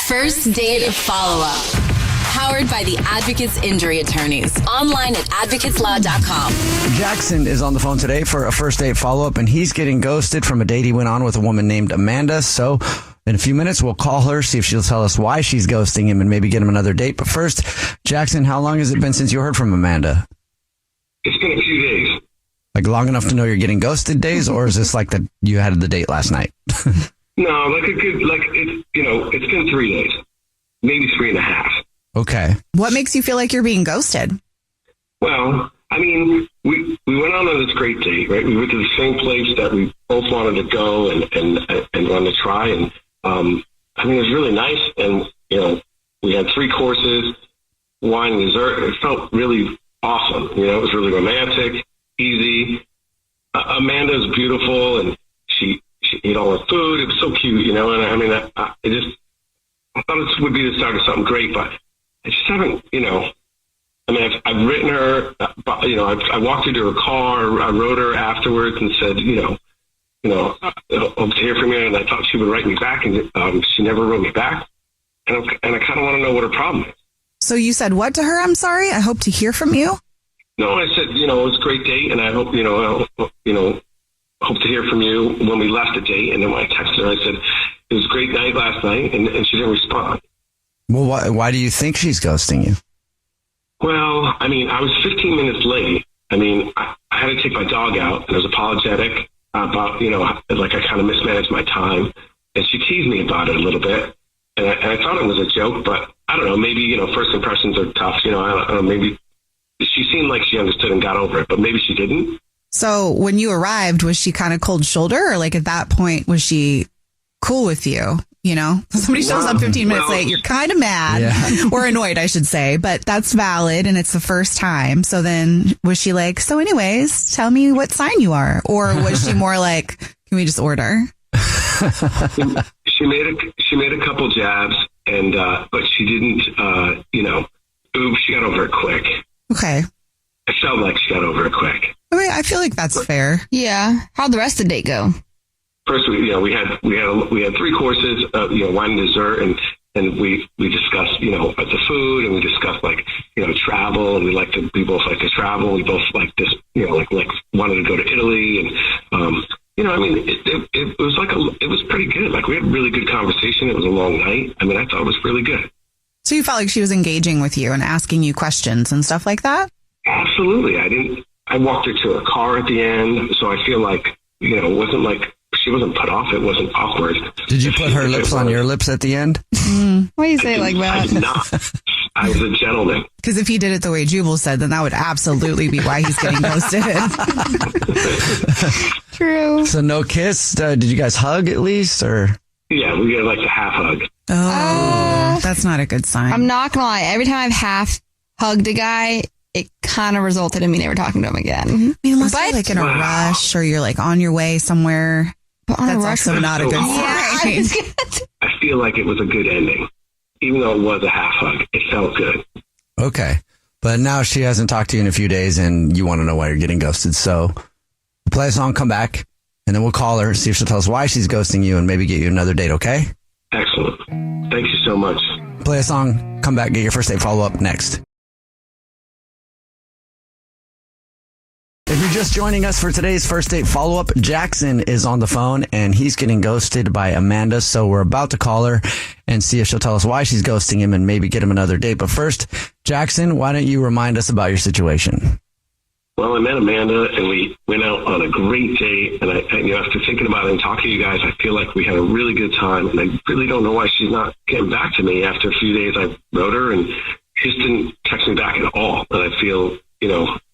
First Date Follow-Up. Powered by the Advocates Injury Attorneys. Online at advocateslaw.com. Jackson is on the phone today for a first date follow-up, and he's getting ghosted from a date he went on with a woman named Amanda. So in a few minutes, we'll call her, see if she'll tell us why she's ghosting him and maybe get him another date. But first, Jackson, how long has it been since you heard from Amanda? It's been a few days. Like long enough to know you're getting ghosted days, or is this like that you had the date last night? No, it's been 3 days, maybe 3.5. Okay. What makes you feel like you're being ghosted? Well, I mean, we went on this great date, right? We went to the same place that we both wanted to go and wanted to try. And, it was really nice. And, we had 3 courses, wine, dessert. It felt really awesome. It was really romantic, easy. Amanda's beautiful, and she ate all her food. It was so cute, and I thought this would be the start of something great, but I just haven't, I've written her, I walked her to her car, I wrote her afterwards and said, hope to hear from you. And I thought she would write me back, and she never wrote me back. And I kind of want to know what her problem is. So you said what to her? I'm sorry. I hope to hear from you. No, I said, it was a great date, and I hope, hope to hear from you when we left the date. And then when I texted her, I said, it was a great night last night, and she didn't respond. Well, why do you think she's ghosting you? Well, I was 15 minutes late. I had to take my dog out, and I was apologetic about, I kind of mismanaged my time. And she teased me about it a little bit. And I thought it was a joke, but I don't know, maybe, first impressions are tough. I don't know, maybe she seemed like she understood and got over it, but maybe she didn't. So when you arrived, was she kind of cold shoulder, or like at that point, was she cool with you? Somebody shows up 15 minutes late, you're kind of mad or annoyed, I should say, but that's valid. And it's the first time. So then was she like, so anyways, tell me what sign you are? Or was she more like, can we just order? She made a couple jabs, and but she didn't, she got over it quick. Okay. I felt like she got over it quick. Okay, I feel like that's fair. Yeah. How'd the rest of the date go? First, we had 3 courses, wine and dessert, and we discussed, the food, and we discussed travel, and we both like to travel. We both like this, wanted to go to Italy, and it was pretty good. We had a really good conversation. It was a long night. I thought it was really good. So you felt like she was engaging with you and asking you questions and stuff like that? Absolutely. I walked her to her car at the end, so I feel like, it wasn't like she wasn't put off. It wasn't awkward. Did you put her lips on your lips at the end? Why do you say it like that? I did not. I was a gentleman. Because if he did it the way Jubal said, then that would absolutely be why he's getting ghosted. True. So no kiss? Did you guys hug at least, or? Yeah, we had a half hug. Oh, that's not a good sign. I'm not going to lie. Every time I've half hugged a guy, it kind of resulted in me never talking to him again. Unless you're in a rush, or you're on your way somewhere. But on that's a rush, also not a good sign. I feel like it was a good ending. Even though it was a half hug, it felt good. Okay. But now she hasn't talked to you in a few days, and you want to know why you're getting ghosted. So we'll play a song, come back, and then we'll call her, see if she'll tell us why she's ghosting you, and maybe get you another date, okay? Excellent. Thank you so much. Play a song, come back, get your first date follow-up next. If you're just joining us for today's first date follow-up, Jackson is on the phone, and he's getting ghosted by Amanda. So we're about to call her and see if she'll tell us why she's ghosting him and maybe get him another date. But first, Jackson, why don't you remind us about your situation? Well, I met Amanda, and we went out on a great date. And after thinking about it and talking to you guys, I feel like we had a really good time. And I really don't know why she's not getting back to me. After a few days, I wrote her, and she just didn't text me back at all. And I feel,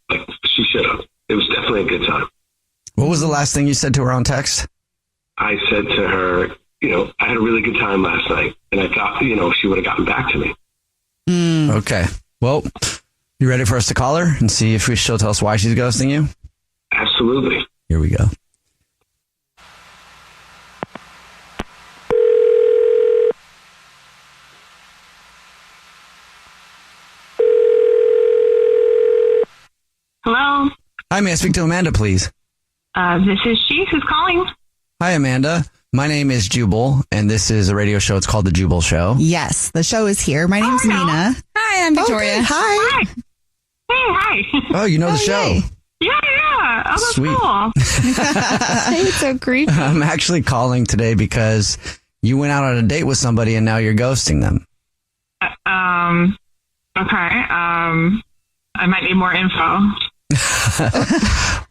like she should have. It was definitely a good time. What was the last thing you said to her on text? I said to her, I had a really good time last night, and I thought, she would have gotten back to me. Okay. Well, you ready for us to call her and see if she'll tell us why she's ghosting you? Absolutely. Here we go. Hello. Hi, may I speak to Amanda, please? This is she. Who's calling? Hi, Amanda. My name is Jubal, and this is a radio show. It's called The Jubal Show. Yes, the show is here. My name's Nina. Hi, I'm Victoria. Okay. Hi. Hey, hi. Oh, you know the show. yay. Yeah. Oh, that's Sweet. cool. It's so creepy. I'm actually calling today because you went out on a date with somebody and now you're ghosting them. Okay. I might need more info.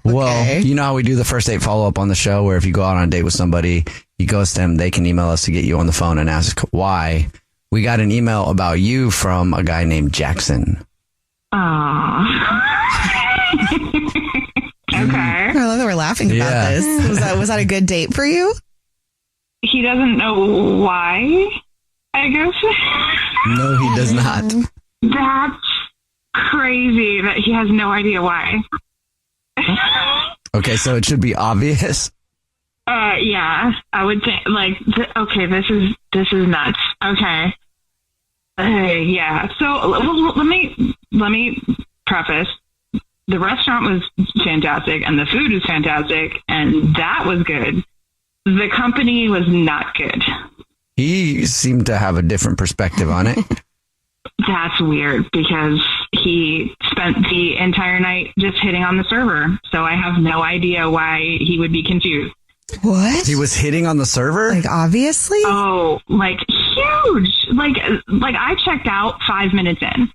Well, you know how we do the first date follow-up on the show where if you go out on a date with somebody, you ghost them, they can email us to get you on the phone and ask why. We got an email about you from a guy named Jackson. Oh. Okay. I love that we're laughing about Yeah. this. Was that a good date for you? He doesn't know why, I guess. No, he does not. That's crazy that he has no idea why. Okay, so it should be obvious. Yeah, I would think okay, this is nuts. Okay. Yeah. So let me preface. The restaurant was fantastic and the food was fantastic and that was good. The company was not good. He seemed to have a different perspective on it. That's weird because he spent the entire night just hitting on the server. So I have no idea why he would be confused. What? He was hitting on the server? Like, obviously? Oh, like huge. Like I checked out 5 minutes in.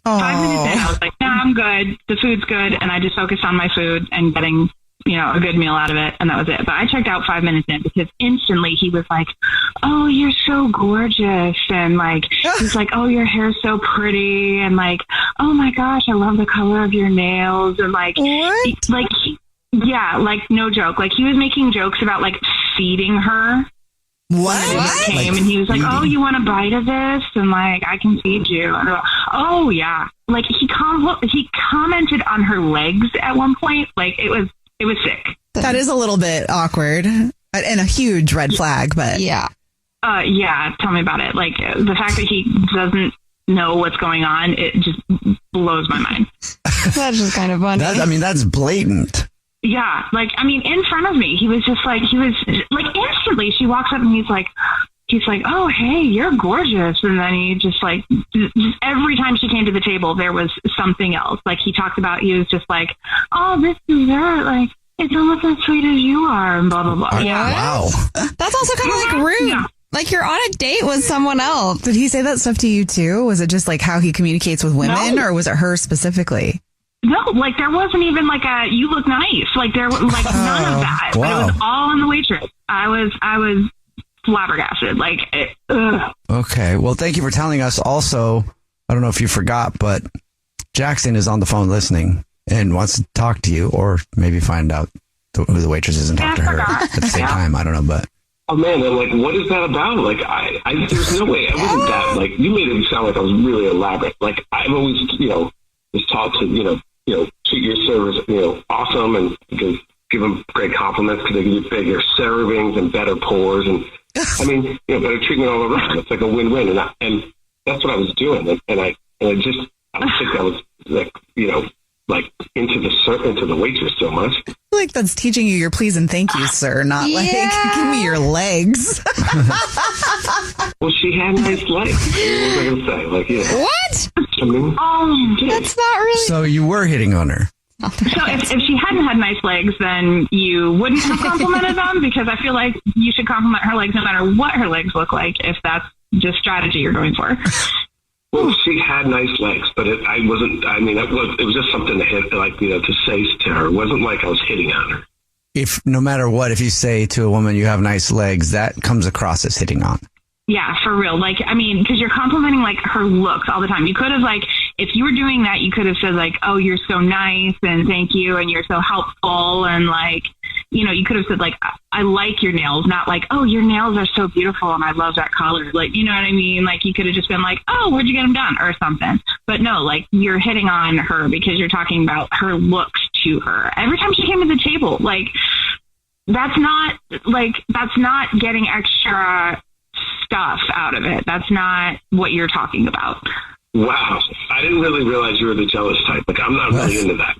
5 minutes in, I was like, nah, I'm good. The food's good. And I just focused on my food and getting, a good meal out of it. And that was it. But I checked out 5 minutes in because instantly he was like, oh, you're so gorgeous. And he's like, oh, your hair's so pretty. And oh my gosh, I love the color of your nails. And what? No joke. He was making jokes about feeding her. What? Came and he was like, oh, you want a bite of this? And I can feed you. And oh yeah. He commented on her legs at one point. It was sick. That is a little bit awkward and a huge red flag, but Yeah. Yeah. Tell me about it. The fact that he doesn't know what's going on, it just blows my mind. That's just kind of funny. That's blatant. Yeah, in front of me, he was instantly, she walks up and he's like, oh, hey, you're gorgeous. And then he just every time she came to the table, there was something else. He talked about, he was just oh, this dessert, it's almost as sweet as you are, and blah, blah, blah. Yeah. Wow. That's also kind of rude. Yeah. You're on a date with someone else. did he say that stuff to you too? Was it just how he communicates with women, No. or was it her specifically? No, there wasn't even you look nice. There was none of that. Wow. But it was all on the waitress. I was flabbergasted. Okay. Well, thank you for telling us. Also, I don't know if you forgot, but Jackson is on the phone listening and wants to talk to you or maybe find out who the waitress is and talk to her at the same time. I don't know, but. Oh man, and what is that about? There's no way. I wasn't that, you made it sound like I was really elaborate. I've always, was taught to, treat your servers, awesome and give them great compliments because they give you bigger servings and better pours and, better treatment all around. It's a win-win. And that's what I was doing. And I think I was into the waitress so much. I feel that's teaching you your please and thank you, sir, not give me your legs. Well, she had nice legs. What was I going to say? What? That's not really. So you were hitting on her. So if she hadn't had nice legs, then you wouldn't have complimented them because I feel like you should compliment her legs no matter what her legs look like if that's the strategy you're going for. Well, she had nice legs, but it was just something to hit, to say to her. It wasn't like I was hitting on her. If no matter what, if you say to a woman you have nice legs, that comes across as hitting on. Yeah, for real. Because you're complimenting her looks all the time. You could have if you were doing that, you could have said oh, you're so nice and thank you and you're so helpful and you could have said I like your nails, not oh, your nails are so beautiful and I love that color. You know what I mean? You could have just been oh, where'd you get them done or something. But no, you're hitting on her because you're talking about her looks to her. Every time she came to the table, that's not getting extra stuff out of it. That's not what you're talking about. Wow. I didn't really realize you were the jealous type. I'm not really into that.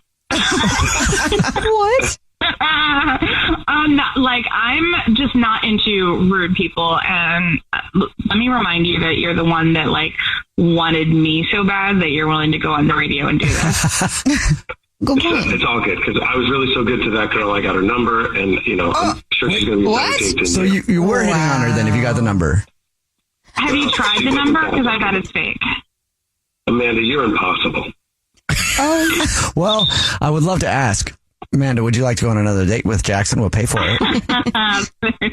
What? Like, I'm just not into rude people. And let me remind you that you're the one that, like, wanted me so bad that you're willing to go on the radio and do this. It's all good, because I was really so good to that girl. I got her number, and, I'm sure she's going to be dedicated. So you were hitting on her then if you got the number. Have you tried the number? Because I bet it's fake. Amanda, you're impossible. Oh. Well, I would love to ask. Amanda, would you like to go on another date with Jackson? We'll pay for it.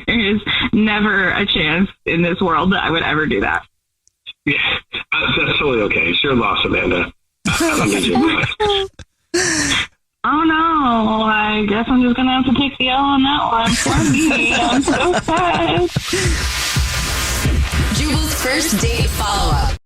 There's never a chance in this world that I would ever do that. Yeah, that's totally okay. It's your loss, Amanda. I don't need you. Oh no, I guess I'm just gonna have to take the L on that one for me. I'm so sad. Jubal's first date follow-up.